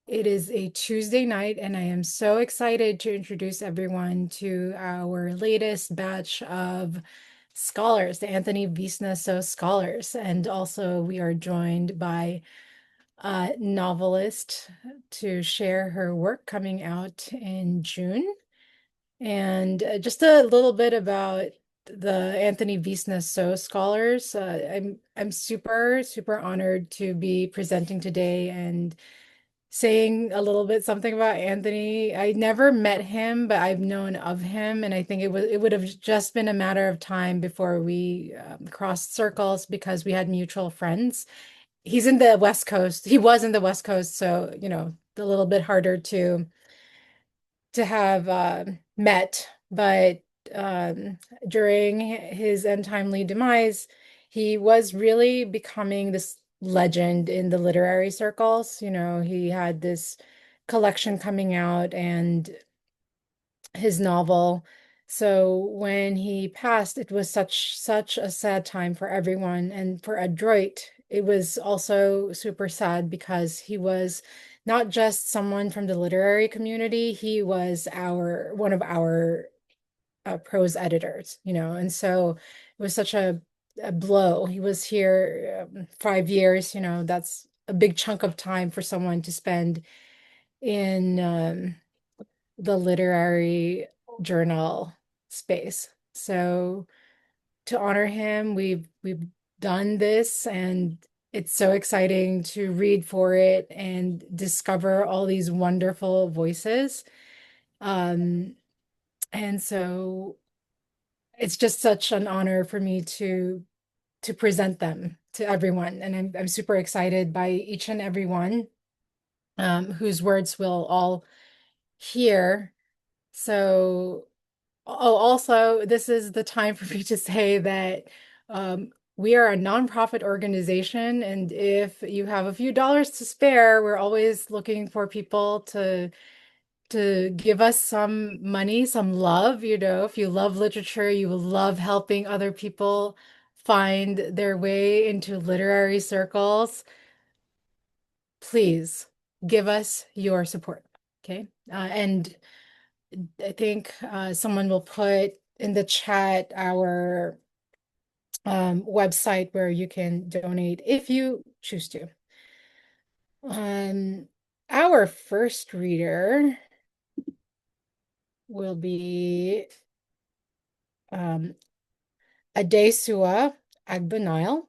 It is a Tuesday night, and I am so excited to introduce everyone to our latest batch of scholars, the Anthony Veasna So Scholars. And also, we are joined by a novelist to share her work coming out in June. And just a little bit about the Anthony Veasna So Scholars. I'm super honored to be presenting today and saying a little bit something about Anthony. I never met him, but I've known of him, and I think it would have just been a matter of time before we crossed circles because we had mutual friends. He's in the West Coast. He was in the West Coast, so a little bit harder to have met, but during his untimely demise, he was really becoming this legend in the literary circles. He had this collection coming out and his novel. So when he passed, it was such a sad time for everyone. And for Adroit, it was also super sad because he was not just someone from the literary community, he was our one of our prose editors, and so it was such a blow. He was here 5 years, that's a big chunk of time for someone to spend in the literary journal space. So to honor him, we've done this, and it's so exciting to read for it and discover all these wonderful voices. Um, and so it's just such an honor for me to present them to everyone, and I'm super excited by each and every one whose words we'll all hear. So, oh, also, this is the time for me to say that we are a nonprofit organization, and if you have a few dollars to spare, we're always looking for people to give us some money, some love. If you love literature, you will love helping other people find their way into literary circles. Please give us your support. Okay. And I think someone will put in the chat our website where you can donate if you choose to. Um, our first reader will be um, Adesuwa Agbonile.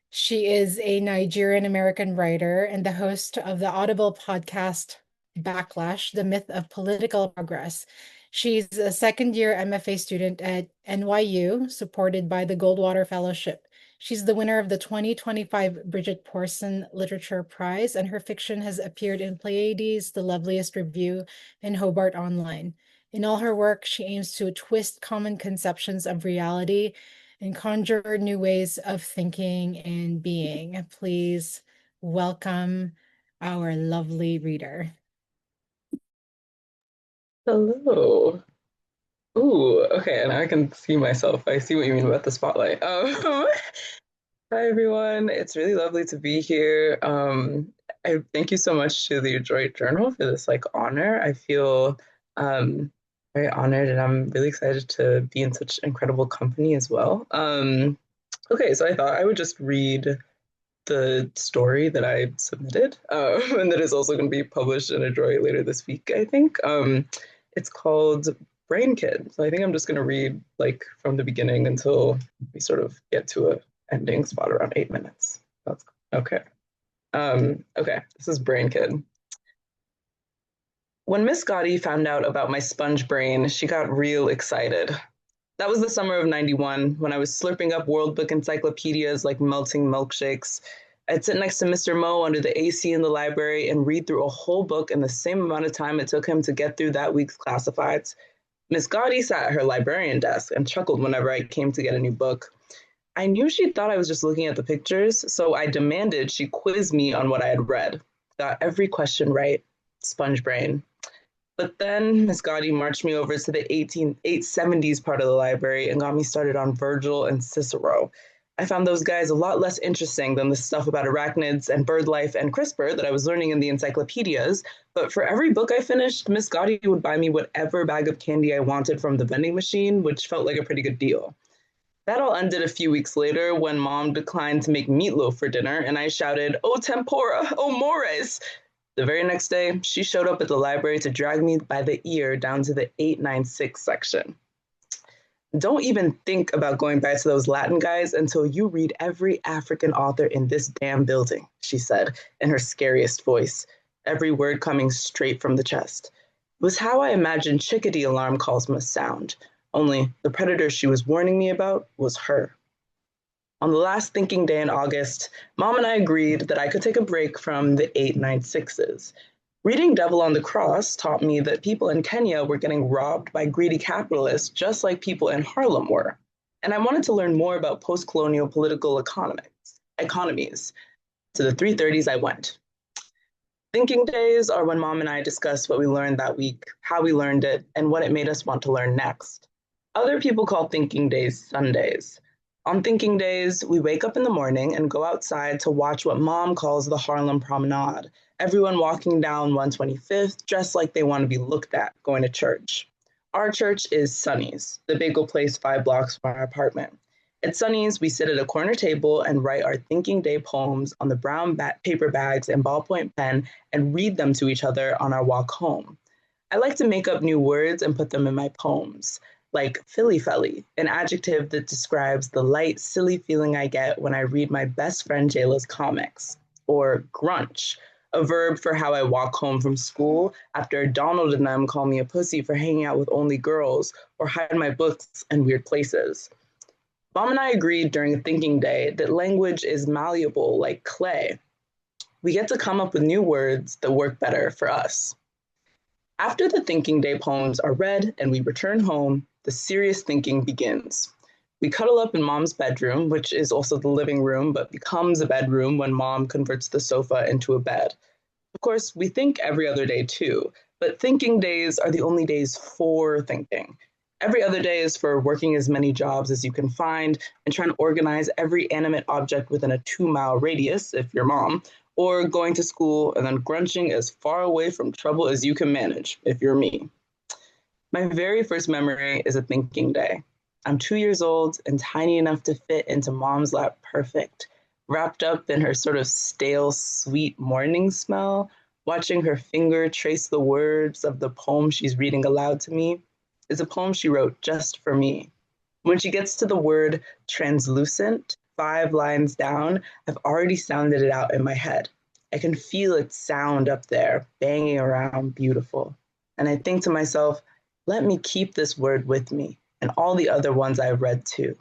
She is a Nigerian-American writer and the host of the Audible podcast Backlash, The Myth of Political Progress. She's a second-year MFA student at NYU, supported by the Goldwater Fellowship. She's the winner of the 2025 Brigitte Poirson Literature Prize, and her fiction has appeared in Pleiades, The Loveliest Review, and Hobart Online. In all her work, she aims to twist common conceptions of reality and conjure new ways of thinking and being. Please welcome our lovely reader. Hello. Ooh, okay, and I can see myself. I see what you mean about the spotlight. Hi everyone. It's really lovely to be here. I thank you so much to the Adroit Journal for this honor. I feel very honored and I'm really excited to be in such incredible company as well. Okay, so I thought I would just read the story that I submitted, and that is also going to be published in Adroit later this week, I think. It's called Brain Kid. So I think I'm just going to read from the beginning until we sort of get to a ending spot around 8 minutes. That's okay. Okay, this is Brain Kid. When Miss Gotti found out about my sponge brain, she got real excited. That was the summer of '91 when I was slurping up World Book encyclopedias like melting milkshakes. I'd sit next to Mr. Moe under the AC in the library and read through a whole book in the same amount of time it took him to get through that week's classifieds. Miss Gotti sat at her librarian desk and chuckled whenever I came to get a new book. I knew she thought I was just looking at the pictures, so I demanded she quiz me on what I had read. Got every question right. Sponge brain. But then Miss Gotti marched me over to the 870s part of the library and got me started on Virgil and Cicero. I found those guys a lot less interesting than the stuff about arachnids and bird life and CRISPR that I was learning in the encyclopedias. But for every book I finished, Miss Gotti would buy me whatever bag of candy I wanted from the vending machine, which felt like a pretty good deal. That all ended a few weeks later when mom declined to make meatloaf for dinner, and I shouted, "Oh, tempura! Oh, mores!" The very next day, she showed up at the library to drag me by the ear down to the 896 section. Don't even think about going back to those Latin guys until you read every African author in this damn building, she said in her scariest voice, every word coming straight from the chest. It was how I imagined chickadee alarm calls must sound, only the predator she was warning me about was her. On the last thinking day in August, Mom and I agreed that I could take a break from the 896s. Reading Devil on the Cross taught me that people in Kenya were getting robbed by greedy capitalists just like people in Harlem were. And I wanted to learn more about post-colonial political economies. To the 330s I went. Thinking days are when Mom and I discuss what we learned that week, how we learned it, and what it made us want to learn next. Other people call thinking days Sundays. On thinking days, we wake up in the morning and go outside to watch what Mom calls the Harlem Promenade. Everyone walking down 125th dressed like they want to be looked at going to church. Our church is Sonny's, the bagel place 5 blocks from our apartment. At Sonny's, we sit at a corner table and write our thinking day poems on the brown paper bags and ballpoint pen and read them to each other on our walk home. I like to make up new words and put them in my poems, like Philly Felly, an adjective that describes the light, silly feeling I get when I read my best friend Jayla's comics, or grunch, a verb for how I walk home from school after Donald and them call me a pussy for hanging out with only girls or hide my books in weird places. Mom and I agreed during a thinking day that language is malleable like clay. We get to come up with new words that work better for us. After the thinking day poems are read and we return home, the serious thinking begins. We cuddle up in Mom's bedroom, which is also the living room, but becomes a bedroom when Mom converts the sofa into a bed. Of course, we think every other day too, but thinking days are the only days for thinking. Every other day is for working as many jobs as you can find and trying to organize every animate object within a 2-mile radius, if you're Mom, or going to school and then grunching as far away from trouble as you can manage, if you're me. My very first memory is a thinking day. I'm 2 years old and tiny enough to fit into Mom's lap perfect, wrapped up in her sort of stale, sweet morning smell, watching her finger trace the words of the poem she's reading aloud to me. Is a poem she wrote just for me. When she gets to the word translucent, 5 lines down, I've already sounded it out in my head. I can feel its sound up there, banging around beautiful. And I think to myself, let me keep this word with me and all the other ones I've read too.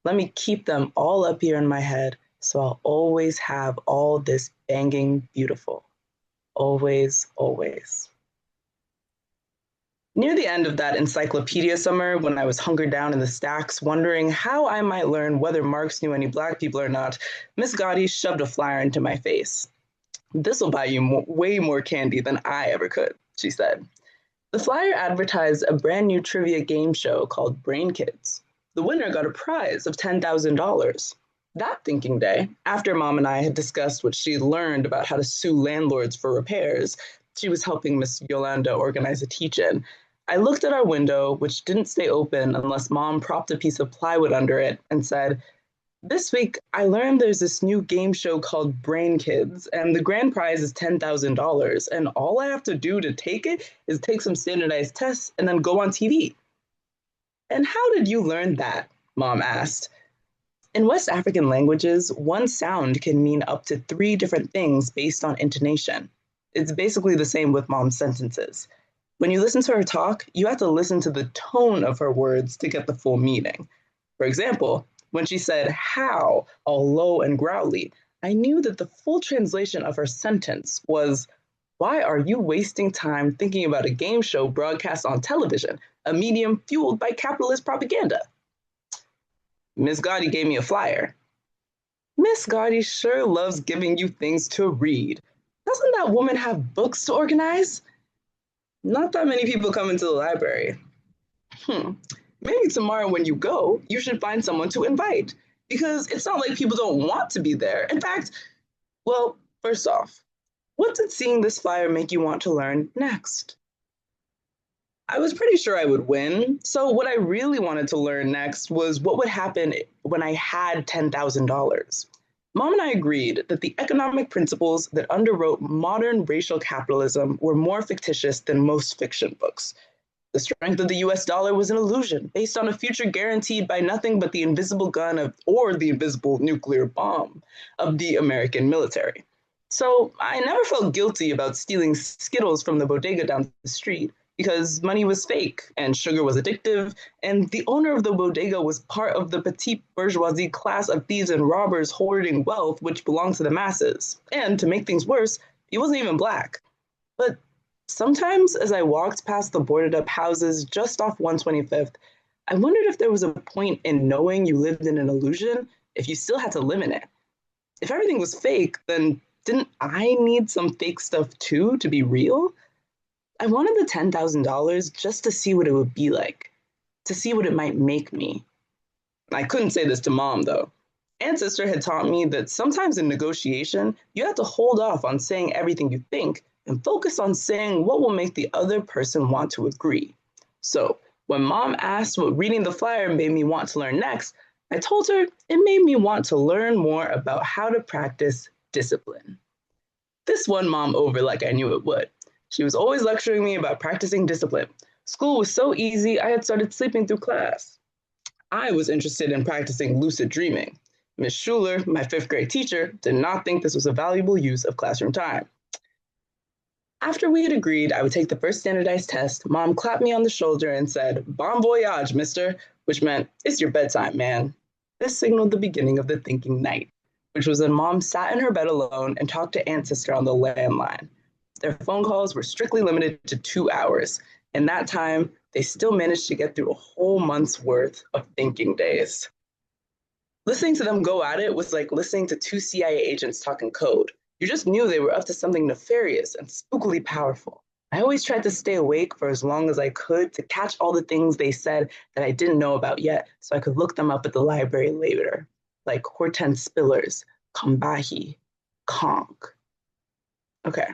Let me keep them all up here in my head so I'll always have all this banging beautiful. Always, always. Near the end of that encyclopedia summer, when I was hunkered down in the stacks, wondering how I might learn whether Marx knew any Black people or not, Miss Gotti shoved a flyer into my face. "This'll buy you way more candy than I ever could," she said. The flyer advertised a brand new trivia game show called Brain Kids. The winner got a prize of $10,000. That thinking day, after Mom and I had discussed what she had learned about how to sue landlords for repairs, she was helping Miss Yolanda organize a teach-in. I looked at our window, which didn't stay open unless Mom propped a piece of plywood under it, and said, "This week, I learned there's this new game show called Brain Kids, and the grand prize is $10,000, and all I have to do to take it is take some standardized tests and then go on TV." "And how did you learn that?" Mom asked. In West African languages, one sound can mean up to 3 different things based on intonation. It's basically the same with Mom's sentences. When you listen to her talk, you have to listen to the tone of her words to get the full meaning. For example, when she said how, all low and growly, I knew that the full translation of her sentence was, "Why are you wasting time thinking about a game show broadcast on television, a medium fueled by capitalist propaganda?" Miss Gotti gave me a flyer. "Miss Gotti sure loves giving you things to read. Doesn't that woman have books to organize?" "Not that many people come into the library." Maybe tomorrow when you go, you should find someone to invite. because it's not like people don't want to be there. In fact, well, first off, what did seeing this flyer make you want to learn next? I was pretty sure I would win. So, what I really wanted to learn next was what would happen when I had $10,000. Mom and I agreed that the economic principles that underwrote modern racial capitalism were more fictitious than most fiction books. The strength of the US dollar was an illusion based on a future guaranteed by nothing but the invisible gun of, or the invisible nuclear bomb of the American military. So I never felt guilty about stealing Skittles from the bodega down the street because money was fake and sugar was addictive, and the owner of the bodega was part of the petite bourgeoisie class of thieves and robbers hoarding wealth which belonged to the masses. And to make things worse, he wasn't even black. But sometimes, as I walked past the boarded up houses just off 125th, I wondered if there was a point in knowing you lived in an illusion if you still had to live in it. If everything was fake, then didn't I need some fake stuff too to be real? I wanted the $10,000 just to see what it would be like, to see what it might make me. I couldn't say this to mom, though. Ancestor had taught me that sometimes in negotiation, you have to hold off on saying everything you think and focus on saying what will make the other person want to agree. So, when mom asked what reading the flyer made me want to learn next, I told her it made me want to learn more about how to practice discipline. This won mom over like I knew it would. She was always lecturing me about practicing discipline. School was so easy, I had started sleeping through class. I was interested in practicing lucid dreaming. Miss Schuler, my fifth grade teacher, did not think this was a valuable use of classroom time. After we had agreed I would take the first standardized test, mom clapped me on the shoulder and said, "Bon voyage, mister," which meant, "It's your bedtime, man." This signaled the beginning of the thinking night, which was when mom sat in her bed alone and talked to Aunt Sister on the landline. Their phone calls were strictly limited to 2 hours. In that time, they still managed to get through a whole month's worth of thinking days. Listening to them go at it was like listening to two CIA agents talking code. You just knew they were up to something nefarious and spookily powerful. I always tried to stay awake for as long as I could to catch all the things they said that I didn't know about yet so I could look them up at the library later, like Hortense Spiller's Kambahi, Conk. Okay,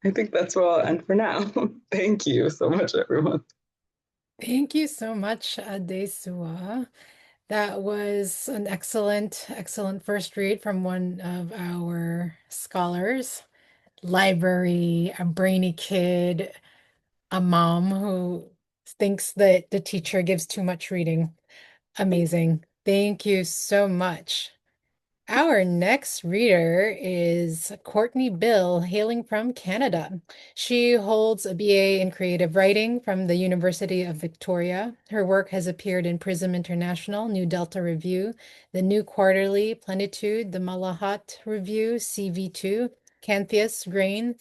I think that's where I'll end for now. Thank you so much, everyone. Thank you so much, Adesuwa. That was an excellent first read from one of our scholars. Library, a brainy kid, a mom who thinks that the teacher gives too much reading. Amazing. Thank you so much. Our next reader is Courtney Bill, hailing from Canada. She holds a BA in creative writing from the University of Victoria. Her work has appeared in Prism International, New Delta Review, the New Quarterly, Plenitude, the Malahat Review, CV2, Cantheus, Grain,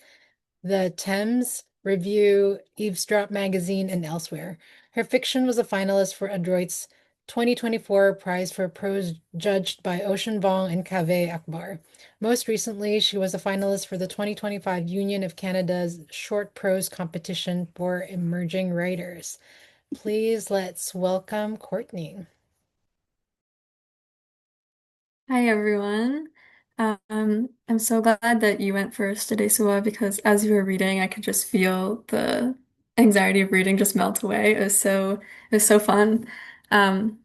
the Thames Review, Eavesdrop Magazine, and elsewhere. Her fiction was a finalist for Adroit's 2024 Prize for Prose, judged by Ocean Vong and Kaveh Akbar. Most recently, she was a finalist for the 2025 Union of Canada's Short Prose Competition for Emerging Writers. Please let's welcome Courtney. Hi everyone. I'm so glad that you went first today, Suwa, because as you were reading, I could just feel the anxiety of reading just melt away. It was so fun. Um,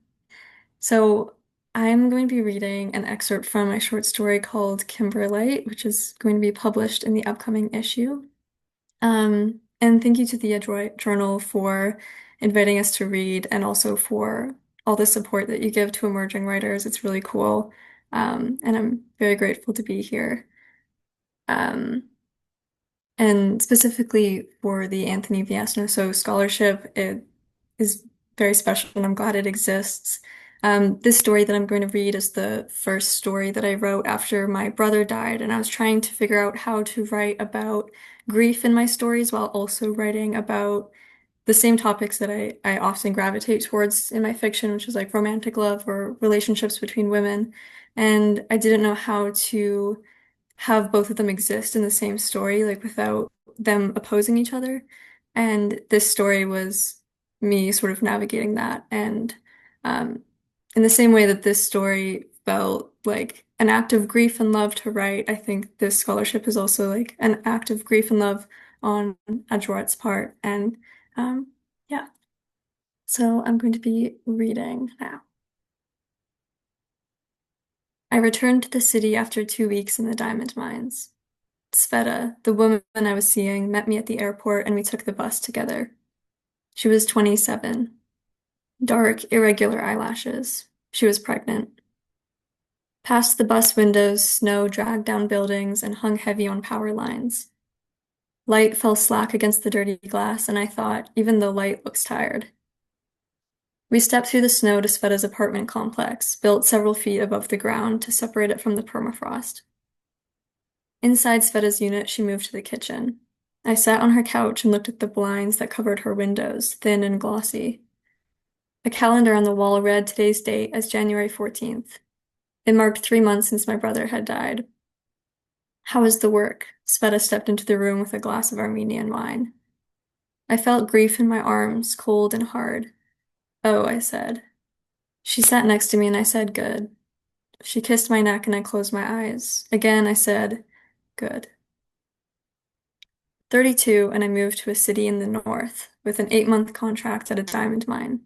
so I'm going to be reading an excerpt from my short story called Kimberlite, which is going to be published in the upcoming issue. And thank you to the Adroit Journal for inviting us to read and also for all the support that you give to emerging writers. It's really cool. And I'm very grateful to be here. Um, and specifically for the Anthony Veasna So Scholarship, it is very special and I'm glad it exists. This story that I'm going to read is the first story that I wrote after my brother died, and I was trying to figure out how to write about grief in my stories while also writing about the same topics that I often gravitate towards in my fiction, which is like romantic love or relationships between women. And I didn't know how to have both of them exist in the same story, like without them opposing each other. And this story was me sort of navigating that. And in the same way that this story felt like an act of grief and love to write. I think this scholarship is also like an act of grief and love on Adroit's part. And yeah, so I'm going to be reading now. I returned to the city after 2 weeks in the diamond mines. Sveta, the woman I was seeing, met me at the airport and we took the bus together. She was 27. Dark, irregular eyelashes. She was pregnant. Past the bus windows, snow dragged down buildings and hung heavy on power lines. Light fell slack against the dirty glass, and I thought, even though light looks tired. We stepped through the snow to Sveta's apartment complex, built several feet above the ground to separate it from the permafrost. Inside Sveta's unit, she moved to the kitchen. I sat on her couch and looked at the blinds that covered her windows, thin and glossy. A calendar on the wall read today's date as January 14th. It marked 3 months since my brother had died. How is the work? Sveta stepped into the room with a glass of Armenian wine. I felt grief in my arms, cold and hard. Oh, I said. She sat next to me and I said, good. She kissed my neck and I closed my eyes. Again, I said, good. 32, and I moved to a city in the north with an 8-month contract at a diamond mine.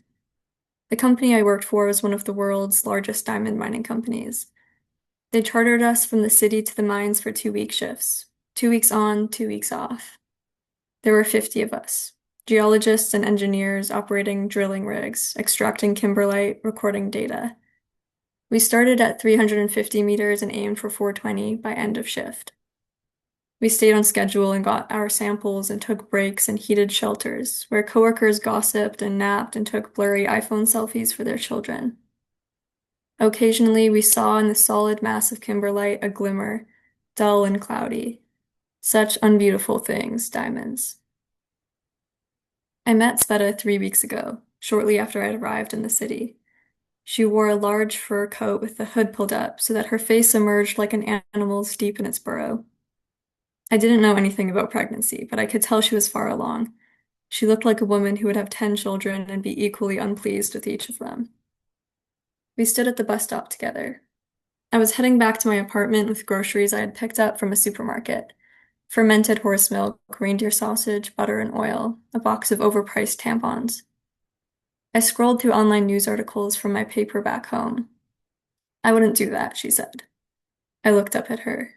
The company I worked for was one of the world's largest diamond mining companies. They chartered us from the city to the mines for 2-week shifts, 2 weeks on, 2 weeks off. There were 50 of us, geologists and engineers operating drilling rigs, extracting kimberlite, recording data. We started at 350 meters and aimed for 420 by end of shift. We stayed on schedule and got our samples and took breaks in heated shelters, where coworkers gossiped and napped and took blurry iPhone selfies for their children. Occasionally, we saw in the solid mass of kimberlite a glimmer, dull and cloudy. Such unbeautiful things, diamonds. I met Sveta 3 weeks ago, shortly after I'd arrived in the city. She wore a large fur coat with the hood pulled up so that her face emerged like an animal's deep in its burrow. I didn't know anything about pregnancy, but I could tell she was far along. She looked like a woman who would have 10 children and be equally unpleased with each of them. We stood at the bus stop together. I was heading back to my apartment with groceries I had picked up from a supermarket. Fermented horse milk, reindeer sausage, butter and oil, a box of overpriced tampons. I scrolled through online news articles from my paper back home. I wouldn't do that, she said. I looked up at her.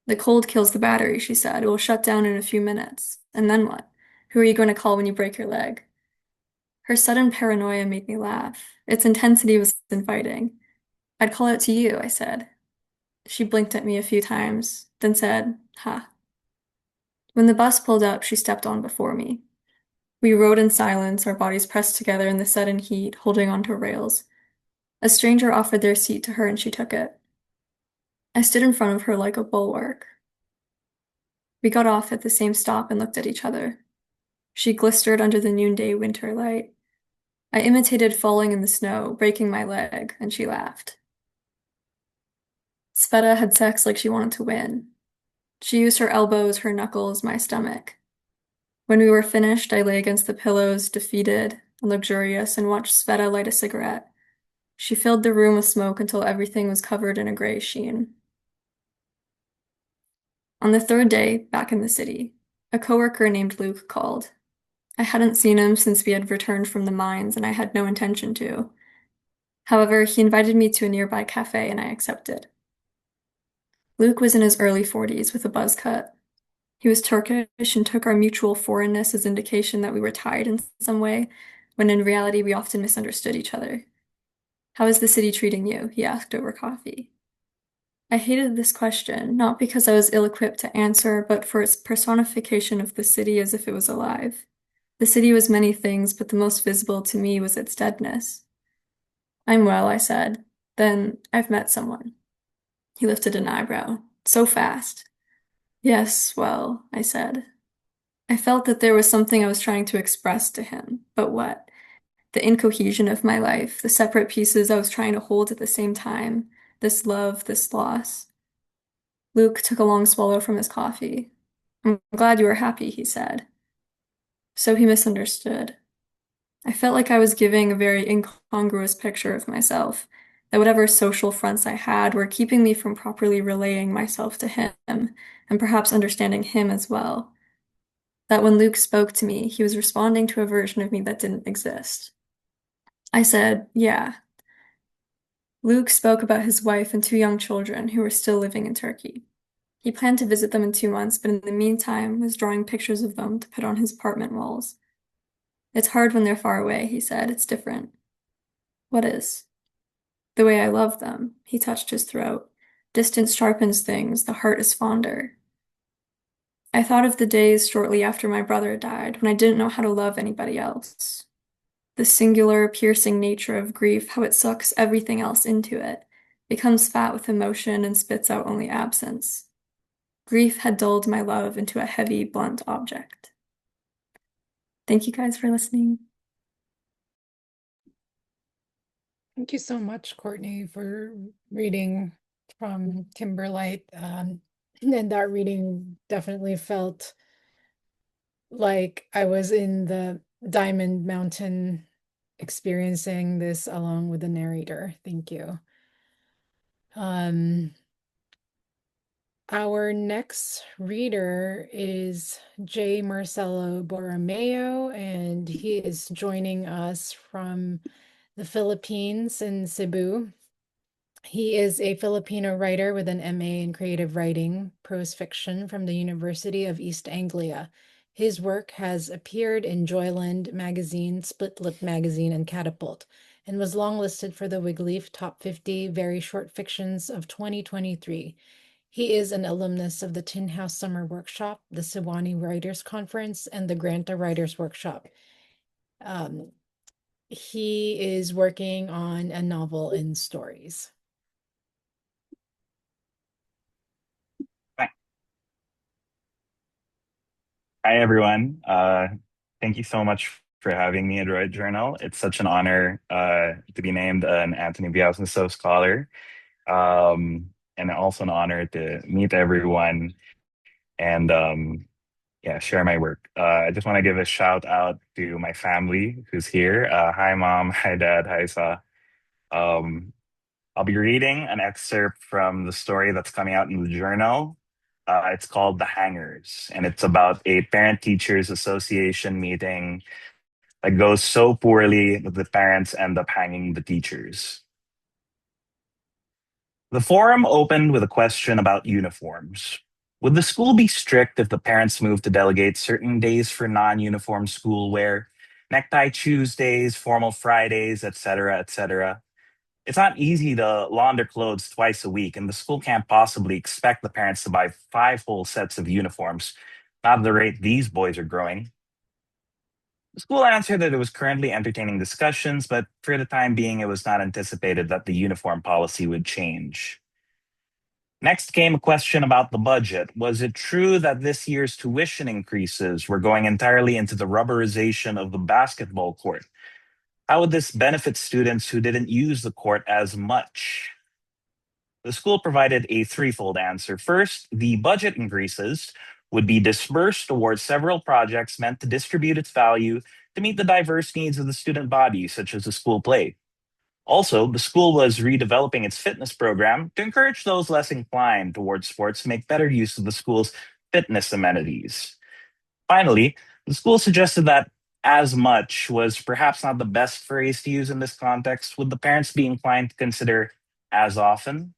The cold kills the battery, she said. It will shut down in a few minutes. And then what? Who are you going to call when you break your leg? Her sudden paranoia made me laugh. Its intensity was inviting. I'd call out to you, I said. She blinked at me a few times, then said, ha. When the bus pulled up, she stepped on before me. We rode in silence, our bodies pressed together in the sudden heat, holding onto rails. A stranger offered their seat to her and she took it. I stood in front of her like a bulwark. We got off at the same stop and looked at each other. She glistered under the noonday winter light. I imitated falling in the snow, breaking my leg, and she laughed. Sveta had sex like she wanted to win. She used her elbows, her knuckles, my stomach. When we were finished, I lay against the pillows, defeated, luxurious, and watched Sveta light a cigarette. She filled the room with smoke until everything was covered in a gray sheen. On the third day, back in the city, a coworker named Luke called. I hadn't seen him since we had returned from the mines, and I had no intention to. However, he invited me to a nearby cafe, and I accepted. Luke was in his early 40s with a buzz cut. He was Turkish and took our mutual foreignness as indication that we were tied in some way, when in reality we often misunderstood each other. How is the city treating you? He asked over coffee. I hated this question, not because I was ill-equipped to answer, but for its personification of the city as if it was alive. The city was many things, but the most visible to me was its deadness. I'm well, I said. Then I've met someone. He lifted an eyebrow. So fast. Yes, well, I said. I felt that there was something I was trying to express to him, but what? The incohesion of my life, the separate pieces I was trying to hold at the same time, this love, this loss. Luke took a long swallow from his coffee. I'm glad you are happy, he said. So he misunderstood. I felt like I was giving a very incongruous picture of myself, that whatever social fronts I had were keeping me from properly relaying myself to him and perhaps understanding him as well. That when Luke spoke to me, he was responding to a version of me that didn't exist. I said, yeah. Luke spoke about his wife and two young children who were still living in Turkey. He planned to visit them in 2 months, but in the meantime was drawing pictures of them to put on his apartment walls. It's hard when they're far away, he said. It's different. What is? The way I love them. He touched his throat. Distance sharpens things. The heart is fonder. I thought of the days shortly after my brother died when I didn't know how to love anybody else. The singular, piercing nature of grief, how it sucks everything else into it, becomes fat with emotion and spits out only absence. Grief had dulled my love into a heavy, blunt object. Thank you guys for listening. Thank you so much, Courtney, for reading from Kimberlite. And that reading definitely felt like I was in the Diamond Mountain experiencing this along with the narrator. Thank you. Our next reader is J. Marcelo Borromeo, and he is joining us from the Philippines in Cebu. He is a Filipino writer with an MA in creative writing, prose fiction from the University of East Anglia. His work has appeared in Joyland magazine, Split Lip magazine, and Catapult, and was longlisted for the Wigleaf Top 50 Very Short Fictions of 2023. He is an alumnus of the Tin House Summer Workshop, the Sewanee Writers Conference, and the Granta Writers Workshop. He is working on a novel in stories. Hi, everyone. Thank you so much for having me at Adroit Journal. It's such an honor to be named an Anthony Veasna So Scholar, and also an honor to meet everyone and yeah, share my work. I just want to give a shout out to my family who's here. Hi, Mom. Hi, Dad. Hi, Sa. Um, I'll be reading an excerpt from the story that's coming out in the journal. It's called The Hangers, and it's about a parent teachers association meeting that goes so poorly that the parents end up hanging the teachers. The forum opened with a question about uniforms. Would the school be strict if the parents moved to delegate certain days for non-uniform school wear, necktie Tuesdays, formal Fridays, etc., etc.? It's not easy to launder clothes twice a week, and the school can't possibly expect the parents to buy 5 whole sets of uniforms, not at the rate these boys are growing. The school answered that it was currently entertaining discussions, but for the time being, it was not anticipated that the uniform policy would change. Next came a question about the budget. Was it true that this year's tuition increases were going entirely into the rubberization of the basketball court? How would this benefit students who didn't use the court as much? The school provided a threefold answer. First, the budget increases would be dispersed towards several projects meant to distribute its value to meet the diverse needs of the student body, such as the school play. Also, the school was redeveloping its fitness program to encourage those less inclined towards sports to make better use of the school's fitness amenities. Finally, the school suggested that as much was perhaps not the best phrase to use in this context. Would the parents be inclined to consider as often?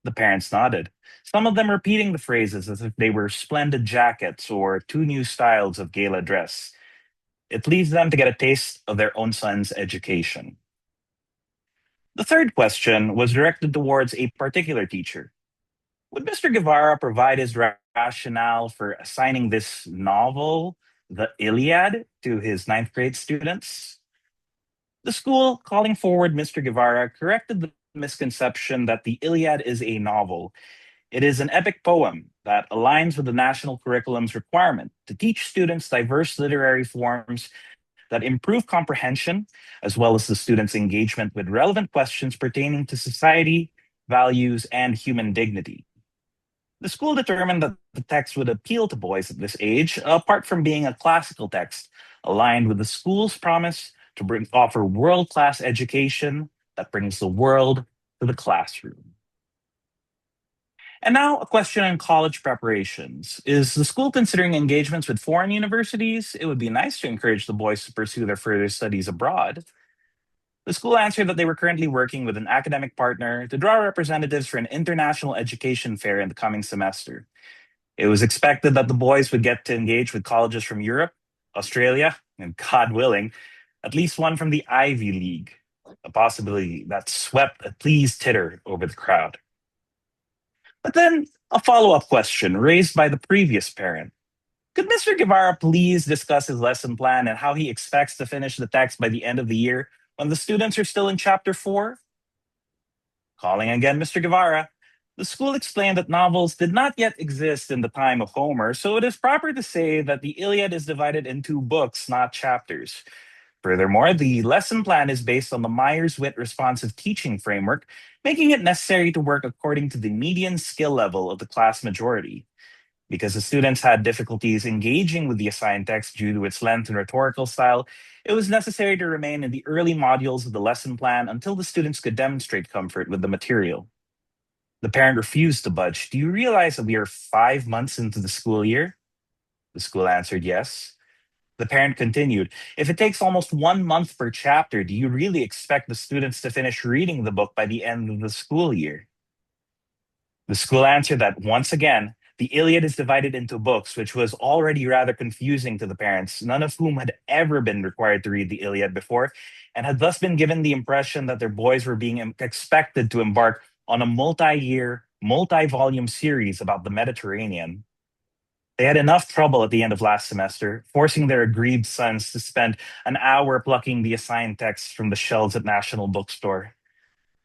The parents nodded, some of them repeating the phrases as if they were splendid jackets or 2 new styles of gala dress. It leaves them to get a taste of their own son's education. The third question was directed towards a particular teacher. Would Mr. Guevara provide his rationale for assigning this novel, The Iliad, to his ninth grade students? The school, calling forward Mr. Guevara, corrected the misconception that The Iliad is a novel. It is an epic poem that aligns with the national curriculum's requirement to teach students diverse literary forms that improve comprehension, as well as the students' engagement with relevant questions pertaining to society, values, and human dignity. The school determined that the text would appeal to boys at this age, apart from being a classical text, aligned with the school's promise to offer world-class education that brings the world to the classroom. And now, a question on college preparations. Is the school considering engagements with foreign universities? It would be nice to encourage the boys to pursue their further studies abroad. The school answered that they were currently working with an academic partner to draw representatives for an international education fair in the coming semester. It was expected that the boys would get to engage with colleges from Europe, Australia, and God willing, at least one from the Ivy League, a possibility that swept a pleased titter over the crowd. But then a follow-up question raised by the previous parent. Could Mr. Guevara please discuss his lesson plan and how he expects to finish the text by the end of the year when the students are still in chapter 4? Calling again Mr. Guevara, the school explained that novels did not yet exist in the time of Homer, so it is proper to say that the Iliad is divided into books, not chapters. Furthermore, the lesson plan is based on the Myers-Witt responsive teaching framework, making it necessary to work according to the median skill level of the class majority. Because the students had difficulties engaging with the assigned text due to its length and rhetorical style, it was necessary to remain in the early modules of the lesson plan until the students could demonstrate comfort with the material. The parent refused to budge. Do you realize that we are 5 months into the school year? The school answered yes. The parent continued, if it takes almost 1 month per chapter, do you really expect the students to finish reading the book by the end of the school year? The school answered that once again, the Iliad is divided into books, which was already rather confusing to the parents, none of whom had ever been required to read the Iliad before, and had thus been given the impression that their boys were being expected to embark on a multi-year, multi-volume series about the Mediterranean. They had enough trouble at the end of last semester, forcing their aggrieved sons to spend an hour plucking the assigned texts from the shelves at National Bookstore.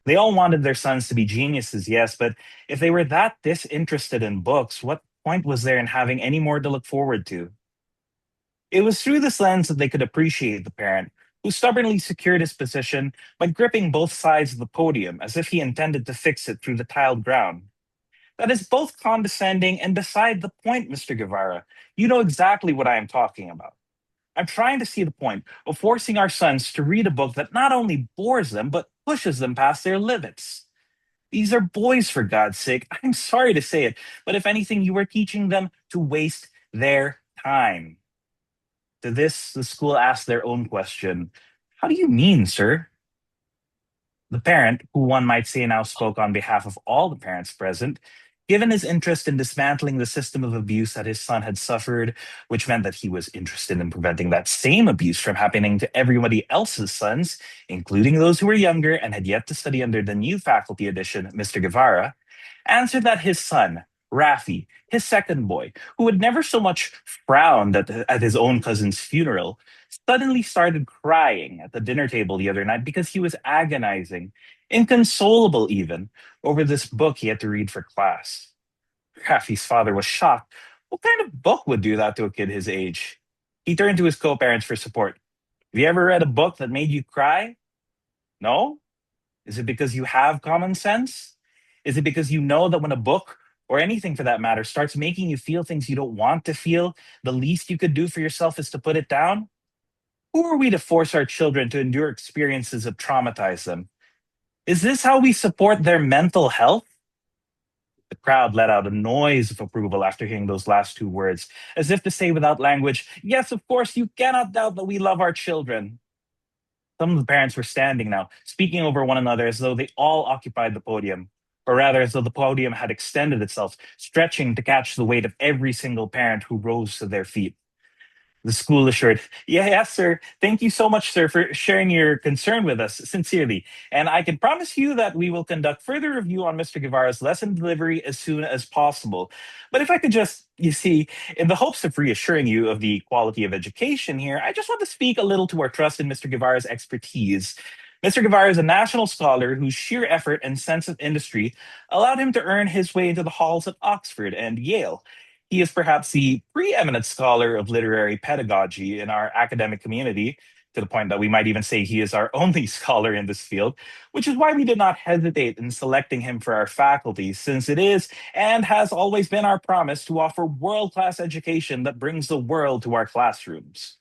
They all wanted their sons to be geniuses, yes, but if they were that disinterested in books, what point was there in having any more to look forward to? It was through this lens that they could appreciate the parent, who stubbornly secured his position by gripping both sides of the podium as if he intended to fix it through the tiled ground. That is both condescending and beside the point, Mr. Guevara. You know exactly what I am talking about. I'm trying to see the point of forcing our sons to read a book that not only bores them, but pushes them past their limits. These are boys, for God's sake. I'm sorry to say it, but if anything, you are teaching them to waste their time. To this, the school asked their own question. How do you mean, sir? The parent, who one might say now spoke on behalf of all the parents present, given his interest in dismantling the system of abuse that his son had suffered, which meant that he was interested in preventing that same abuse from happening to everybody else's sons, including those who were younger and had yet to study under the new faculty addition, Mr. Guevara, answered that his son, Rafi, his second boy, who had never so much frowned at his own cousin's funeral, suddenly started crying at the dinner table the other night because he was agonizing, inconsolable even, over this book he had to read for class. Rafi's father was shocked. What kind of book would do that to a kid his age? He turned to his co-parents for support. Have you ever read a book that made you cry? No? Is it because you have common sense? Is it because you know that when a book, or anything for that matter, starts making you feel things you don't want to feel, the least you could do for yourself is to put it down? Who are we to force our children to endure experiences that traumatize them? Is this how we support their mental health? The crowd let out a noise of approval after hearing those last two words, as if to say without language, yes, of course, you cannot doubt that we love our children. Some of the parents were standing now, speaking over one another as though they all occupied the podium, or rather as though the podium had extended itself, stretching to catch the weight of every single parent who rose to their feet. The school assured, yes, sir. Thank you so much, sir, for sharing your concern with us, sincerely. And I can promise you that we will conduct further review on Mr. Guevara's lesson delivery as soon as possible. But if I could just, you see, in the hopes of reassuring you of the quality of education here, I just want to speak a little to our trust in Mr. Guevara's expertise. Mr. Guevara is a national scholar whose sheer effort and sense of industry allowed him to earn his way into the halls at Oxford and Yale. He is perhaps the preeminent scholar of literary pedagogy in our academic community, to the point that we might even say he is our only scholar in this field, which is why we did not hesitate in selecting him for our faculty, since it is and has always been our promise to offer world-class education that brings the world to our classrooms.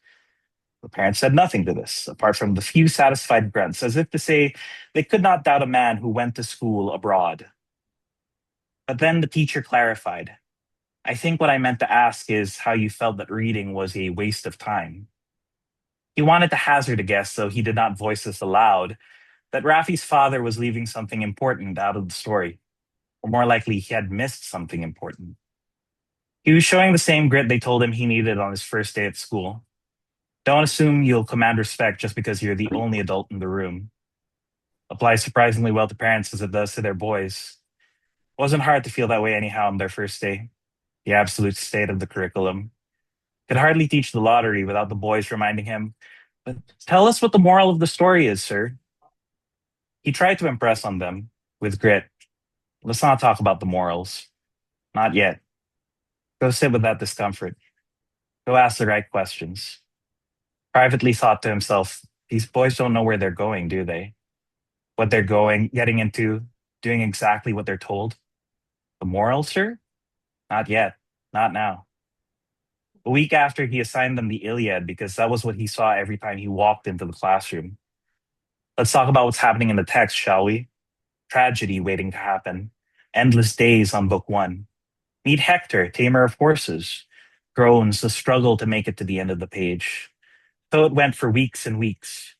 The parents said nothing to this, apart from the few satisfied grunts, as if to say they could not doubt a man who went to school abroad. But then the teacher clarified. I think what I meant to ask is how you felt that reading was a waste of time. He wanted to hazard a guess, though he did not voice this aloud, that Rafi's father was leaving something important out of the story, or more likely, he had missed something important. He was showing the same grit they told him he needed on his first day at school. Don't assume you'll command respect just because you're the only adult in the room. Applies surprisingly well to parents as it does to their boys. It wasn't hard to feel that way anyhow on their first day. The absolute state of the curriculum. Could hardly teach the lottery without the boys reminding him, but tell us what the moral of the story is, sir. He tried to impress on them with grit. Let's not talk about the morals. Not yet. Go sit with that discomfort. Go ask the right questions. Privately thought to himself, these boys don't know where they're going, do they? What they're getting into, doing exactly what they're told. The morals, sir? Not yet. Not now. A week after, he assigned them the Iliad because that was what he saw every time he walked into the classroom. Let's talk about what's happening in the text, shall we? Tragedy waiting to happen. Endless days on book one. Meet Hector, tamer of horses. Groans the struggle to make it to the end of the page. So it went for weeks and weeks.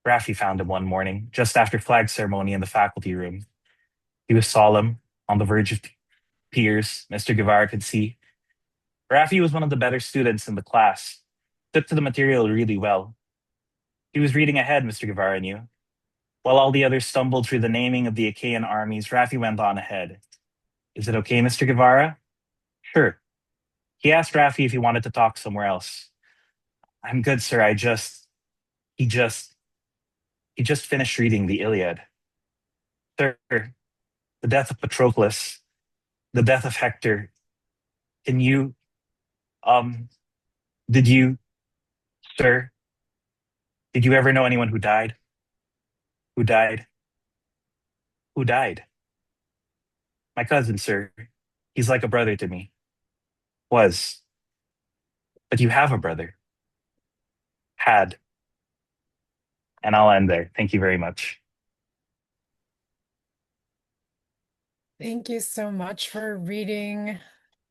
Raffi found him one morning, just after flag ceremony in the faculty room. He was solemn, on the verge of tears, Mr. Guevara could see. Raffi was one of the better students in the class, took to the material really well. He was reading ahead, Mr. Guevara knew. While all the others stumbled through the naming of the Achaean armies, Raffi went on ahead. Is it okay, Mr. Guevara? Sure. He asked Raffi if he wanted to talk somewhere else. I'm good, sir. He just finished reading the Iliad. Sir, the death of Patroclus, the death of Hector. Can you, um, did you, sir, did you ever know anyone who died? Who died? Who died? My cousin, sir. He's like a brother to me. Was. But you have a brother. Had. And I'll end there. Thank you very much. Thank you so much for reading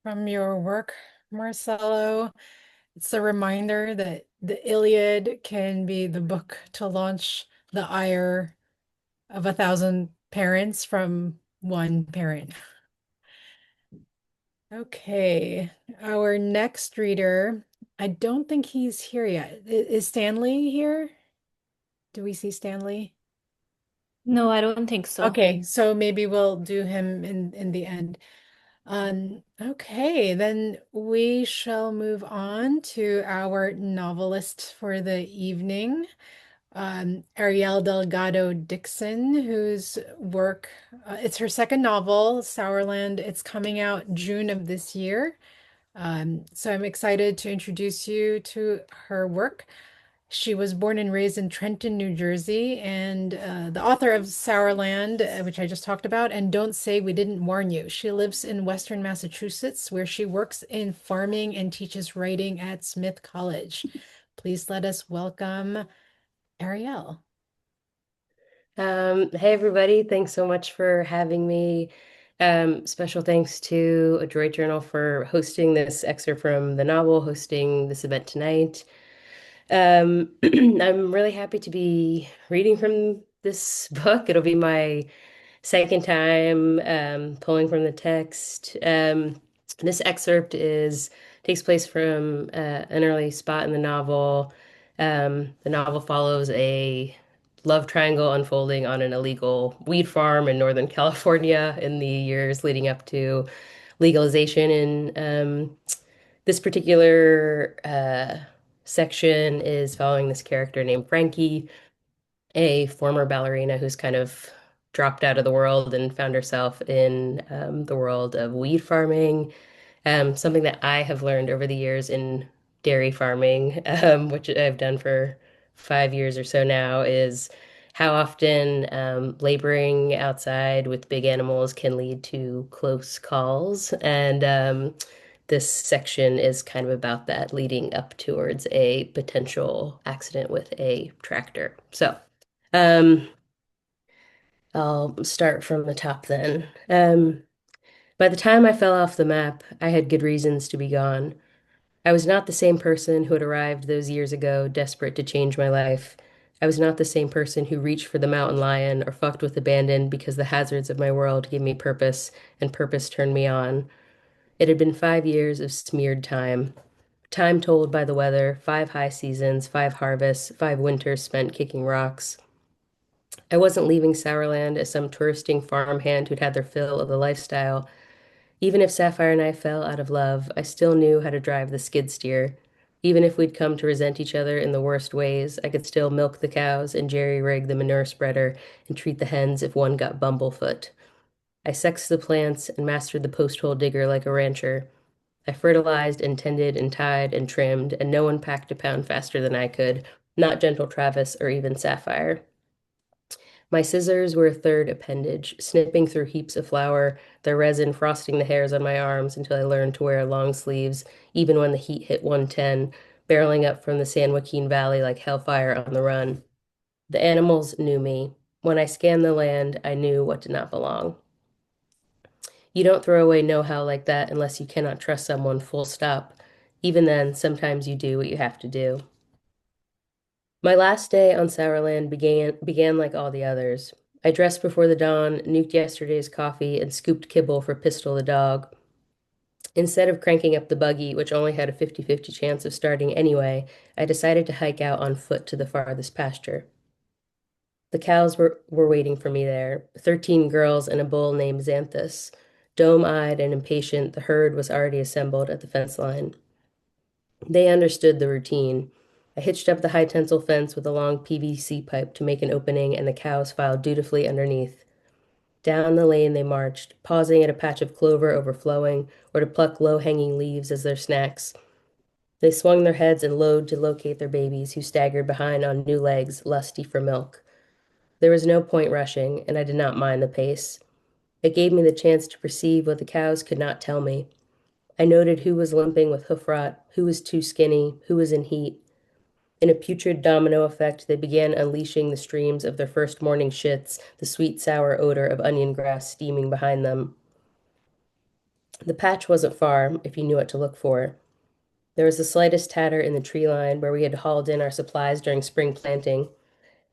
from your work, Marcelo. It's a reminder that the Iliad can be the book to launch the ire of 1,000 parents from one parent. Okay, our next reader, I don't think he's here yet. Is Stanley here? Do we see Stanley? No, I don't think so. Okay, so maybe we'll do him in the end. Okay, then we shall move on to our novelist for the evening, Ariel Delgado Dixon, whose work, it's her second novel, Sourland. It's coming out June of this year. So I'm excited to introduce you to her work. She was born and raised in Trenton, New Jersey, and the author of Sourland, which I just talked about, and Don't Say We Didn't Warn You. She lives in Western Massachusetts, where she works in farming and teaches writing at Smith College. Please let us welcome Ariel. Hey everybody, thanks so much for having me. Special thanks to Adroit Journal for hosting this excerpt from the novel, hosting this event tonight. I'm really happy to be reading from this book. It'll be my second time pulling from the text. This excerpt takes place from an early spot in the novel. The novel follows a love triangle unfolding on an illegal weed farm in Northern California in the years leading up to legalization. And this particular section is following this character named Frankie, a former ballerina who's kind of dropped out of the world and found herself in the world of weed farming. Something that I have learned over the years in dairy farming, which I've done for 5 years or so now, is how often laboring outside with big animals can lead to close calls. And this section is kind of about that leading up towards a potential accident with a tractor. So, um, I'll start from the top then. By the time I fell off the map, I had good reasons to be gone. I was not the same person who had arrived those years ago, desperate to change my life. I was not the same person who reached for the mountain lion or fucked with abandon because the hazards of my world gave me purpose and purpose turned me on. It had been 5 years of smeared time. Time told by the weather, 5 high seasons, 5 harvests, 5 winters spent kicking rocks. I wasn't leaving Sourland as some touristing farmhand who'd had their fill of the lifestyle. Even if Sapphire and I fell out of love, I still knew how to drive the skid steer. Even if we'd come to resent each other in the worst ways, I could still milk the cows and jerry-rig the manure spreader and treat the hens if one got bumblefoot. I sexed the plants and mastered the post-hole digger like a rancher. I fertilized and tended and tied and trimmed, and no one packed a pound faster than I could, not gentle Travis or even Sapphire. My scissors were a third appendage, snipping through heaps of flour, their resin frosting the hairs on my arms until I learned to wear long sleeves, even when the heat hit 110, barreling up from the San Joaquin Valley like hellfire on the run. The animals knew me. When I scanned the land, I knew what did not belong. You don't throw away know-how like that unless you cannot trust someone, full stop. Even then, sometimes you do what you have to do. My last day on Sourland began like all the others. I dressed before the dawn, nuked yesterday's coffee, and scooped kibble for Pistol the dog. Instead of cranking up the buggy, which only had a 50-50 chance of starting anyway, I decided to hike out on foot to the farthest pasture. The cows were waiting for me there, 13 girls and a bull named Xanthus. Dome-eyed and impatient, the herd was already assembled at the fence line. They understood the routine. I hitched up the high tensile fence with a long PVC pipe to make an opening, and the cows filed dutifully underneath. Down the lane they marched, pausing at a patch of clover overflowing, or to pluck low-hanging leaves as their snacks. They swung their heads and lowed to locate their babies, who staggered behind on new legs, lusty for milk. There was no point rushing, and I did not mind the pace. It gave me the chance to perceive what the cows could not tell me. I noted who was limping with hoof rot, who was too skinny, who was in heat. In a putrid domino effect, they began unleashing the streams of their first morning shits, the sweet sour odor of onion grass steaming behind them. The patch wasn't far, if you knew what to look for. There was the slightest tatter in the tree line where we had hauled in our supplies during spring planting.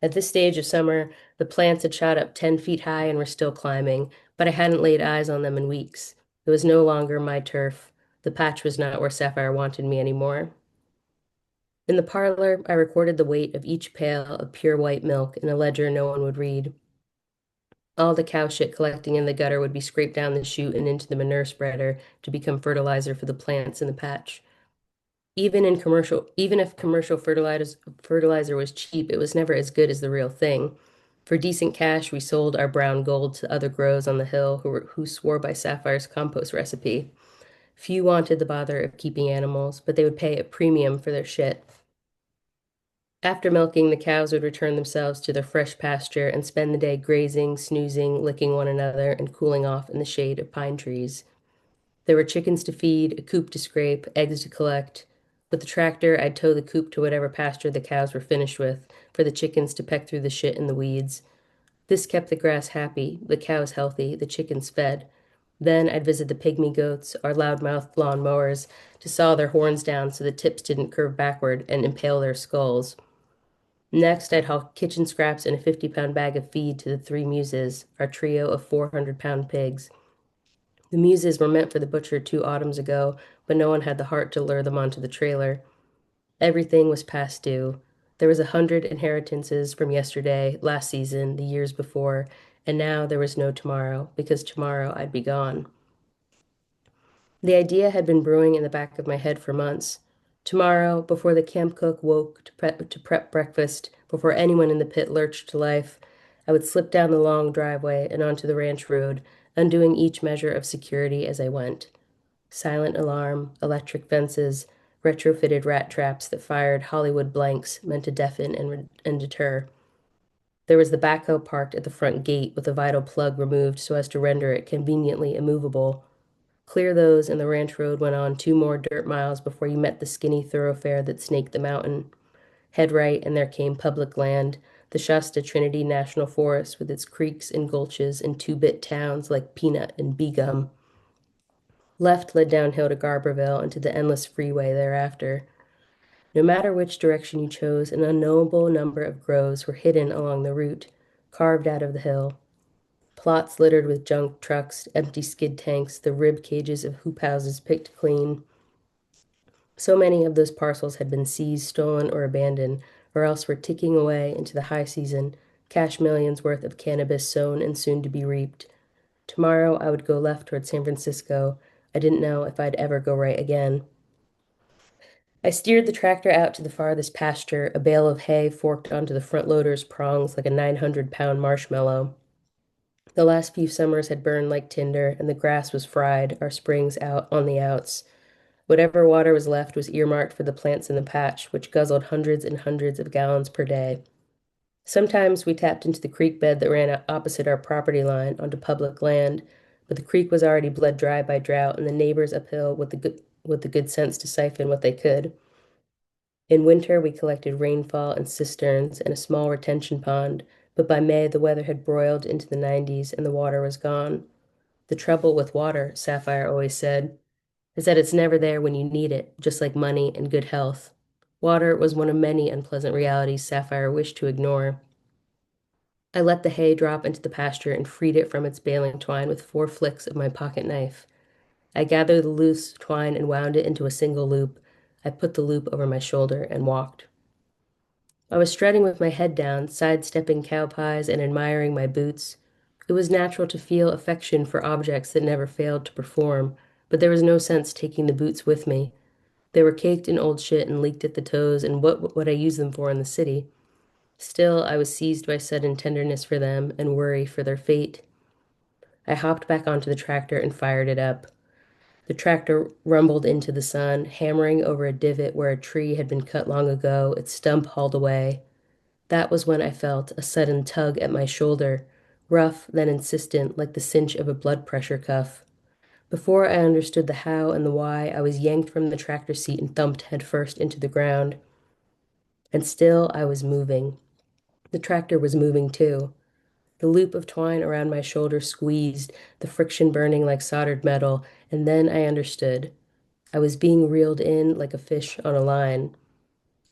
At this stage of summer, the plants had shot up 10 feet high and were still climbing, but I hadn't laid eyes on them in weeks. It was no longer my turf. The patch was not where Sapphire wanted me anymore. In the parlor, I recorded the weight of each pail of pure white milk in a ledger no one would read. All the cow shit collecting in the gutter would be scraped down the chute and into the manure spreader to become fertilizer for the plants in the patch. Even if commercial fertilizer was cheap, it was never as good as the real thing. For decent cash, we sold our brown gold to other grows on the hill who swore by Sapphire's compost recipe. Few wanted the bother of keeping animals, but they would pay a premium for their shit. After milking, the cows would return themselves to their fresh pasture and spend the day grazing, snoozing, licking one another, and cooling off in the shade of pine trees. There were chickens to feed, a coop to scrape, eggs to collect. With the tractor, I'd tow the coop to whatever pasture the cows were finished with, for the chickens to peck through the shit and the weeds. This kept the grass happy, the cows healthy, the chickens fed. Then I'd visit the pygmy goats, our loudmouthed lawn mowers, to saw their horns down so the tips didn't curve backward and impale their skulls. Next, I'd haul kitchen scraps and a 50-pound bag of feed to the three muses, our trio of 400-pound pigs. The muses were meant for the butcher 2 autumns ago, but no one had the heart to lure them onto the trailer. Everything was past due. There was 100 inheritances from yesterday, last season, the years before, and now there was no tomorrow, because tomorrow I'd be gone. The idea had been brewing in the back of my head for months. Tomorrow, before the camp cook woke to prep breakfast, before anyone in the pit lurched to life, I would slip down the long driveway and onto the ranch road, undoing each measure of security as I went. Silent alarm, electric fences, retrofitted rat traps that fired Hollywood blanks meant to deafen and deter. There was the backhoe parked at the front gate with the vital plug removed so as to render it conveniently immovable. Clear those, and the ranch road went on 2 more dirt miles before you met the skinny thoroughfare that snaked the mountain. Head right, and there came public land, the Shasta Trinity National Forest with its creeks and gulches and two-bit towns like Peanut and Begum. Left led downhill to Garberville and to the endless freeway thereafter. No matter which direction you chose, an unknowable number of groves were hidden along the route, carved out of the hill. Plots littered with junk trucks, empty skid tanks, the rib cages of hoop houses picked clean. So many of those parcels had been seized, stolen, or abandoned, or else were ticking away into the high season, cash millions worth of cannabis sown and soon to be reaped. Tomorrow I would go left toward San Francisco. I didn't know if I'd ever go right again. I steered the tractor out to the farthest pasture, a bale of hay forked onto the front loader's prongs like a 900-pound marshmallow. The last few summers had burned like tinder, and the grass was fried, our springs out on the outs. Whatever water was left was earmarked for the plants in the patch, which guzzled hundreds and hundreds of gallons per day. Sometimes we tapped into the creek bed that ran opposite our property line onto public land, but the creek was already bled dry by drought, and the neighbors uphill with the good sense to siphon what they could. In winter, we collected rainfall in cisterns and a small retention pond, but by May the weather had broiled into the 90s and the water was gone. The trouble with water, Sapphire always said, is that it's never there when you need it, just like money and good health. Water was one of many unpleasant realities Sapphire wished to ignore. I let the hay drop into the pasture and freed it from its baling twine with 4 flicks of my pocket knife. I gathered the loose twine and wound it into a single loop. I put the loop over my shoulder and walked. I was strutting with my head down, sidestepping cow pies and admiring my boots. It was natural to feel affection for objects that never failed to perform, but there was no sense taking the boots with me. They were caked in old shit and leaked at the toes, and what would I use them for in the city? Still, I was seized by sudden tenderness for them and worry for their fate. I hopped back onto the tractor and fired it up. The tractor rumbled into the sun, hammering over a divot where a tree had been cut long ago, its stump hauled away. That was when I felt a sudden tug at my shoulder, rough then insistent like the cinch of a blood pressure cuff. Before I understood the how and the why, I was yanked from the tractor seat and thumped headfirst into the ground. And still I was moving. The tractor was moving too. The loop of twine around my shoulder squeezed, the friction burning like soldered metal, and then I understood. I was being reeled in like a fish on a line.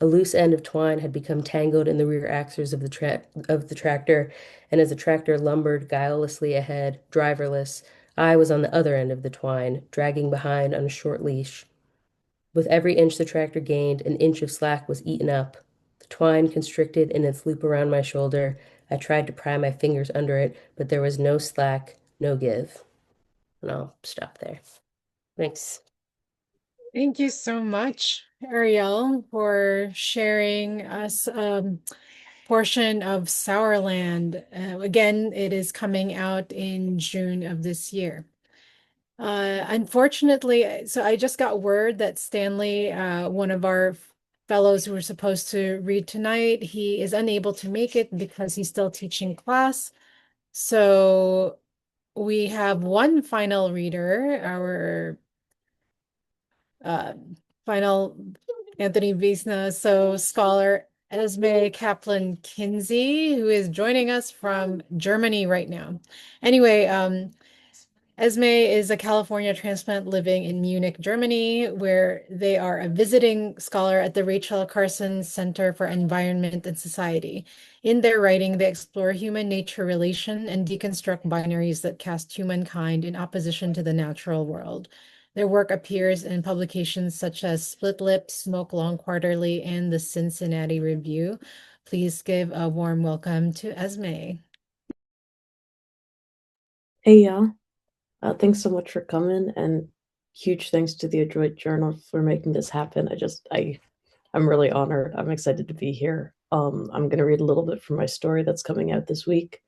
A loose end of twine had become tangled in the rear axles of the tractor, and as the tractor lumbered guilelessly ahead, driverless, I was on the other end of the twine, dragging behind on a short leash. With every inch the tractor gained, an inch of slack was eaten up. The twine constricted in its loop around my shoulder. I tried to pry my fingers under it, but there was no slack, no give. And I'll stop there. Thanks. Thank you so much, Ariel, for sharing us portion of Sourland. Again, it is coming out in June of this year. Unfortunately, so I just got word that Stanley, one of our fellows who were supposed to read tonight, he is unable to make it because he's still teaching class. So we have one final reader, our final Anthony Veasna So Scholar, Esmé Kaplan-Kinsey, who is joining us from Germany right now. Anyway, Esme is a California transplant living in Munich, Germany, where they are a visiting scholar at the Rachel Carson Center for Environment and Society. In their writing, they explore human-nature relation and deconstruct binaries that cast humankind in opposition to the natural world. Their work appears in publications such as Split Lip, Smoke Long Quarterly, and the Cincinnati Review. Please give a warm welcome to Esme. Hey, yeah. Thanks so much for coming, and huge thanks to the Adroit Journal for making this happen. I'm really honored. I'm excited to be here. I'm gonna read a little bit from my story that's coming out this week.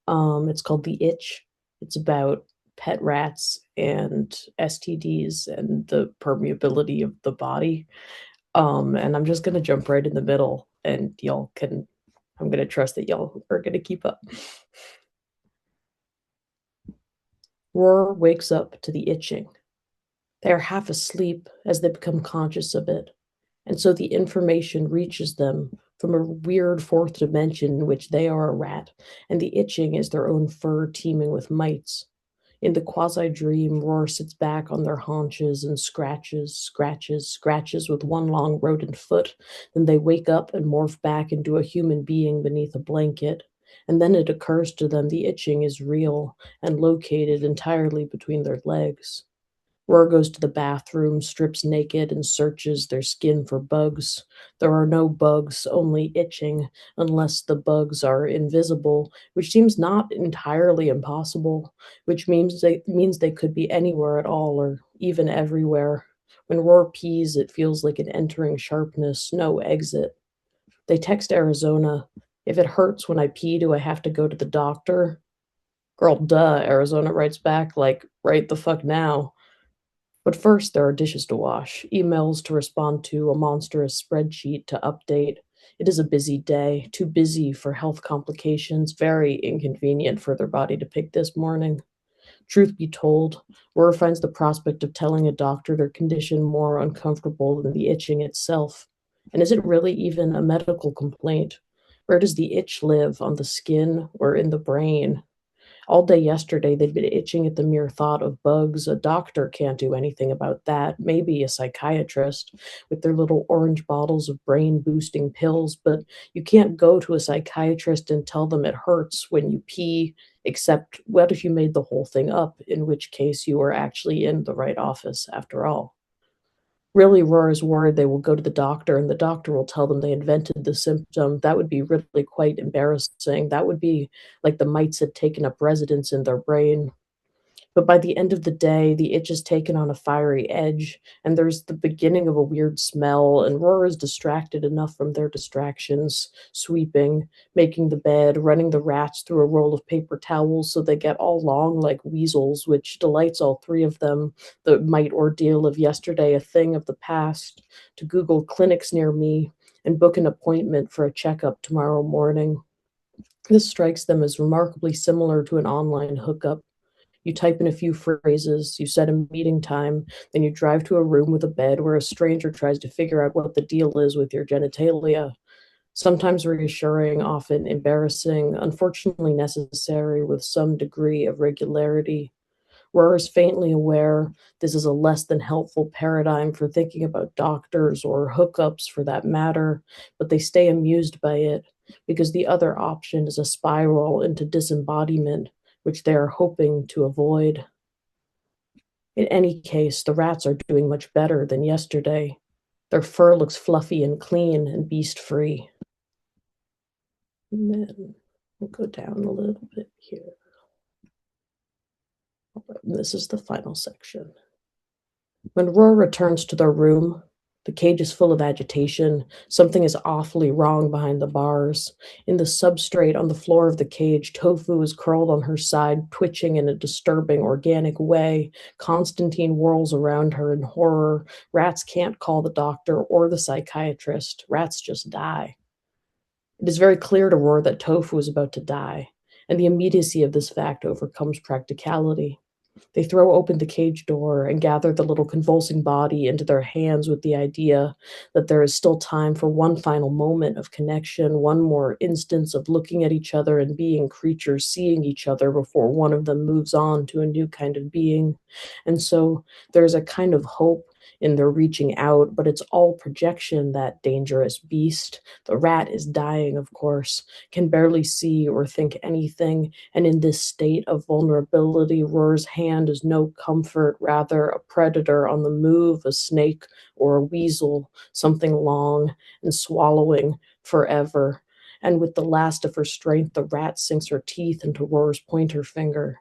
It's called The Itch. It's about pet rats and STDs and the permeability of the body. And I'm just gonna jump right in the middle, and I'm gonna trust that y'all are gonna keep up. Roar wakes up to the itching. They are half asleep as they become conscious of it, and so the information reaches them from a weird fourth dimension in which they are a rat, and the itching is their own fur teeming with mites. In the quasi-dream, Roar sits back on their haunches and scratches with one long rodent foot. Then they wake up and morph back into a human being beneath a blanket. And then it occurs to them the itching is real and located entirely between their legs. Roar goes to the bathroom, strips naked, and searches their skin for bugs. There are no bugs, only itching, unless the bugs are invisible, which seems not entirely impossible, which means they could be anywhere at all, or even everywhere. When Roar pees, it feels like an entering sharpness, no exit. They text Arizona. If it hurts when I pee, do I have to go to the doctor? Girl, duh, Arizona writes back, like, right the fuck now. But first, there are dishes to wash, emails to respond to, a monstrous spreadsheet to update. It is a busy day, too busy for health complications, very inconvenient for their body to pick this morning. Truth be told, Roar finds the prospect of telling a doctor their condition more uncomfortable than the itching itself. And is it really even a medical complaint? Where does the itch live, on the skin or in the brain? All day yesterday, they'd been itching at the mere thought of bugs. A doctor can't do anything about that. Maybe a psychiatrist with their little orange bottles of brain-boosting pills, but you can't go to a psychiatrist and tell them it hurts when you pee, except what if you made the whole thing up, in which case you are actually in the right office after all. Really, Roar is worried they will go to the doctor and the doctor will tell them they invented the symptom. That would be really quite embarrassing. That would be like the mites had taken up residence in their brain. But by the end of the day, the itch has taken on a fiery edge, and there's the beginning of a weird smell, and Roar is distracted enough from their distractions, sweeping, making the bed, running the rats through a roll of paper towels so they get all long like weasels, which delights all three of them, the mite ordeal of yesterday a thing of the past, to Google clinics near me and book an appointment for a checkup tomorrow morning. This strikes them as remarkably similar to an online hookup. You type in a few phrases, you set a meeting time, then you drive to a room with a bed where a stranger tries to figure out what the deal is with your genitalia. Sometimes reassuring, often embarrassing, unfortunately necessary with some degree of regularity. Roar is faintly aware this is a less than helpful paradigm for thinking about doctors or hookups for that matter, but they stay amused by it because the other option is a spiral into disembodiment, which they are hoping to avoid. In any case, the rats are doing much better than yesterday. Their fur looks fluffy and clean and beast-free. And then we'll go down a little bit here. This is the final section. When Roar returns to their room, the cage is full of agitation. Something is awfully wrong behind the bars. In the substrate on the floor of the cage, Tofu is curled on her side, twitching in a disturbing, organic way. Constantine whirls around her in horror. Rats can't call the doctor or the psychiatrist. Rats just die. It is very clear to Roar that Tofu is about to die, and the immediacy of this fact overcomes practicality. They throw open the cage door and gather the little convulsing body into their hands with the idea that there is still time for one final moment of connection, one more instance of looking at each other and being creatures, seeing each other before one of them moves on to a new kind of being. And so there's a kind of hope in their reaching out, but it's all projection, that dangerous beast. The rat is dying, of course, can barely see or think anything, and in this state of vulnerability, Roar's hand is no comfort, rather a predator on the move, a snake or a weasel, something long and swallowing forever. And with the last of her strength, the rat sinks her teeth into Roar's pointer finger.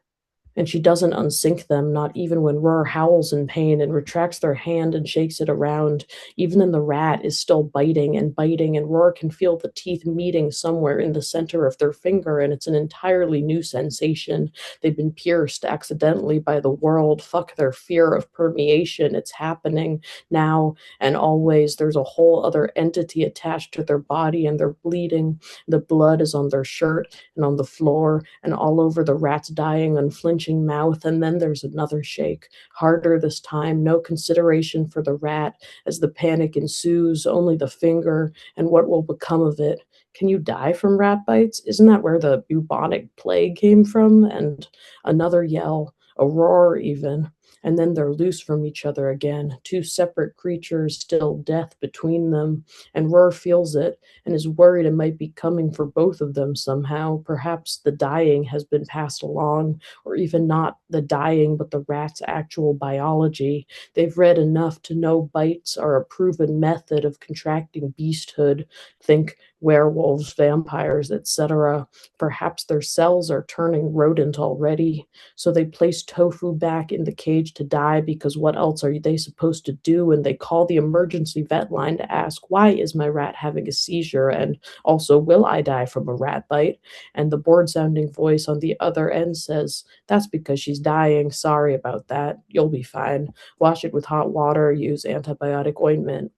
And she doesn't unsink them, not even when Roar howls in pain and retracts their hand and shakes it around. Even then, the rat is still biting, and Roar can feel the teeth meeting somewhere in the center of their finger, and it's an entirely new sensation. They've been pierced accidentally by the world. Fuck their fear of permeation. It's happening now and always. There's a whole other entity attached to their body, and they're bleeding. The blood is on their shirt and on the floor and all over the rat's dying, unflinching clenching mouth, and then there's another shake, harder this time, no consideration for the rat. As the panic ensues, only the finger and what will become of it. Can you die from rat bites? Isn't that where the bubonic plague came from? And another yell, a roar even, and then they're loose from each other again, two separate creatures, still death between them, and Roar feels it and is worried it might be coming for both of them somehow. Perhaps the dying has been passed along, or even not the dying, but the rat's actual biology. They've read enough to know bites are a proven method of contracting beasthood. Think werewolves, vampires, etc. Perhaps their cells are turning rodent already. So they place Tofu back in the cage to die, because what else are they supposed to do? And they call the emergency vet line to ask, why is my rat having a seizure? And also, will I die from a rat bite? And the bored sounding voice on the other end says, that's because she's dying. Sorry about that. You'll be fine. Wash it with hot water, use antibiotic ointment.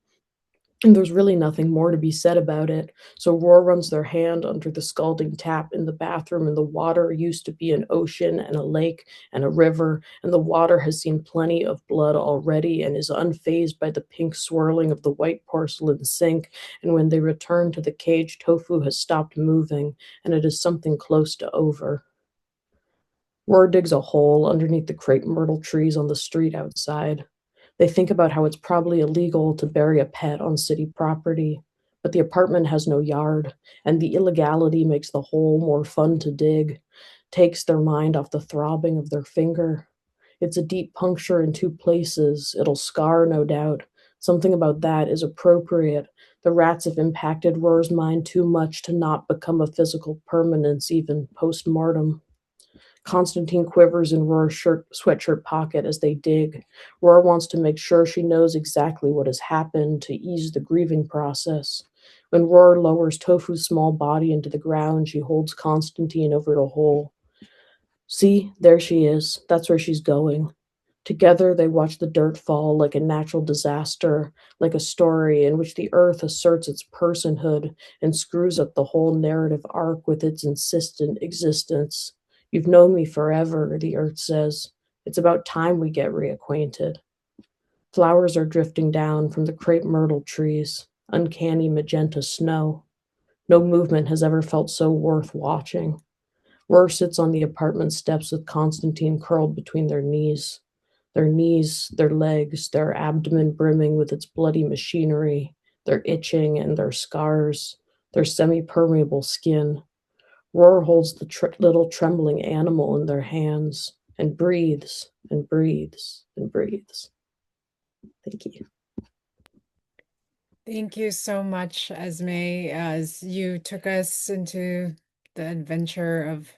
And there's really nothing more to be said about it. So Roar runs their hand under the scalding tap in the bathroom, and the water used to be an ocean and a lake and a river, and the water has seen plenty of blood already and is unfazed by the pink swirling of the white porcelain sink. And when they return to the cage, Tofu has stopped moving, and it is something close to over. Roar digs a hole underneath the crepe myrtle trees on the street outside. They think about how it's probably illegal to bury a pet on city property, but the apartment has no yard, and the illegality makes the hole more fun to dig, takes their mind off the throbbing of their finger. It's a deep puncture in two places. It'll scar, no doubt. Something about that is appropriate. The rats have impacted Roar's mind too much to not become a physical permanence, even post-mortem. Constantine quivers in Roar's sweatshirt pocket as they dig. Roar wants to make sure she knows exactly what has happened to ease the grieving process. When Roar lowers Tofu's small body into the ground, she holds Constantine over the hole. See, there she is. That's where she's going. Together, they watch the dirt fall like a natural disaster, like a story in which the earth asserts its personhood and screws up the whole narrative arc with its insistent existence. You've known me forever, the earth says. It's about time we get reacquainted. Flowers are drifting down from the crepe myrtle trees, uncanny magenta snow. No movement has ever felt so worth watching. Roar sits on the apartment steps with Constantine curled between their knees, their legs, their abdomen brimming with its bloody machinery, their itching and their scars, their semi-permeable skin. Roar holds the little trembling animal in their hands and breathes and breathes and breathes. Thank you. Thank you so much, Esmé, as you took us into the adventure of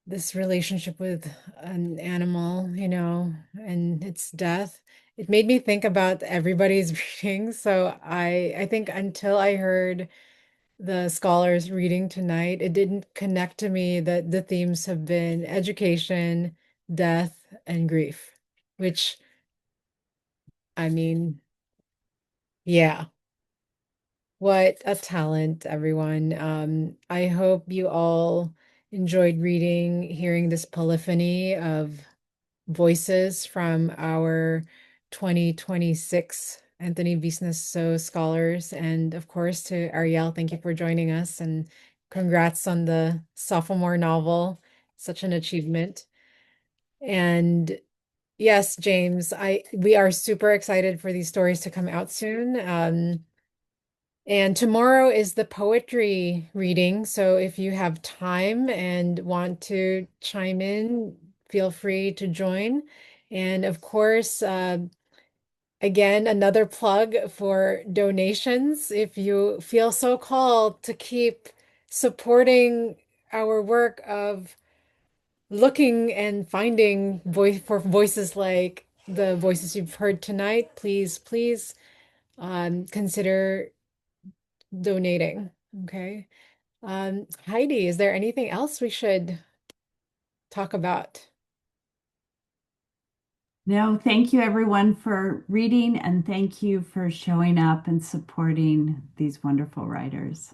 this relationship with an animal, and its death. It made me think about everybody's reading. So I think until I heard the scholars reading tonight, it didn't connect to me that the themes have been education, death, and grief, which, I mean, yeah. What a talent, everyone. I hope you all enjoyed hearing this polyphony of voices from our 2026 Anthony Veasna So Scholars. And of course, to Ariel, thank you for joining us, and congrats on the sophomore novel. Such an achievement. And yes, James, we are super excited for these stories to come out soon. And tomorrow is the poetry reading. So if you have time and want to chime in, feel free to join. And of course, again, another plug for donations. If you feel so called to keep supporting our work of looking and finding voices like the voices you've heard tonight, please consider donating. Okay. Heidi, is there anything else we should talk about? No, thank you everyone for reading, and thank you for showing up and supporting these wonderful writers.